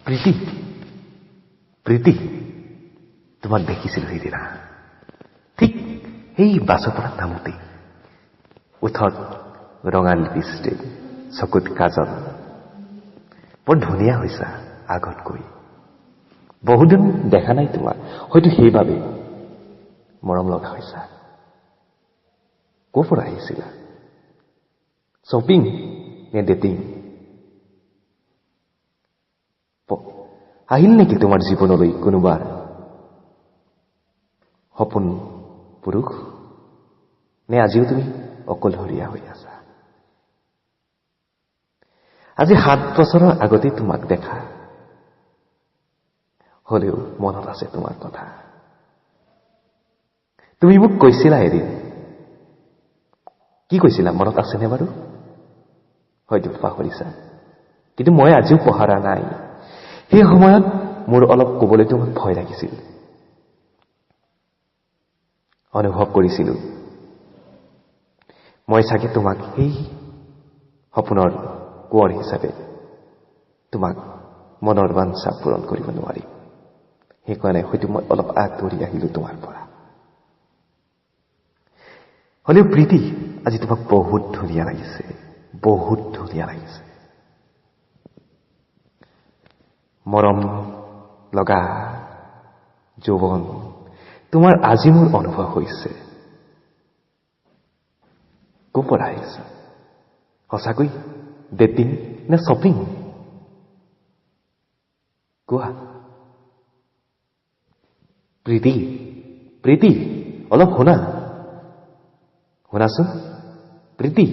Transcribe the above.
প্ৰীতি প্ৰীতি তোমাক দেখিছিলো সেইদিনা ঠিক সেই বাছৰ পৰা নামোতে উঠত ৰঙা লিপষ্টিক চকুত কাজল বৰ ধুনীয়া হৈছা আগতকৈ বহুদিন দেখা নাই তোমাক হয়তো সেইবাবে মৰম লগা হৈছা ক'ৰ পৰা আহিছিলা শ্বপিং নে ডেটিং আহিল নেকি তোমাৰ জীৱনলৈ কোনোবা সপোন পুৰুষ নে আজিও তুমি অকলশৰীয়া হৈ আছা আজি 7 বছৰৰ আগতে তোমাক দেখা হলেও মনত আছে তোমাৰ কথা তুমি মোক কৈছিলা এদিন কি কৈছিলা মনত আছেনে বাৰু হয়তো পাহৰিছা কিন্তু মই আজিও পাহৰা নাই সেই সময়ত মোৰ অলপ ক'বলৈ তোমাক ভয় লাগিছিল অনুভৱ কৰিছিলো মই চাগে তোমাক সেই সপোনৰ কোঁৱৰ হিচাপে তোমাক মনৰ বাঞ্ছা পূৰণ কৰিব নোৱাৰিম সেইকাৰণে হয়তো মই অলপ আঁতৰি আহিলো তোমাৰ পৰা হলেও প্ৰীতি আজি তোমাক বহুত ধুনীয়া লাগিছে মৰম লগা যৌৱন তোমাৰ আজি মোৰ অনুভৱ হৈছে ক'ৰ পৰা আহিছা সঁচাকৈ ডেটিং নে শ্বপিং কোৱা প্ৰীতি অলপ শুনাচোন প্ৰীতি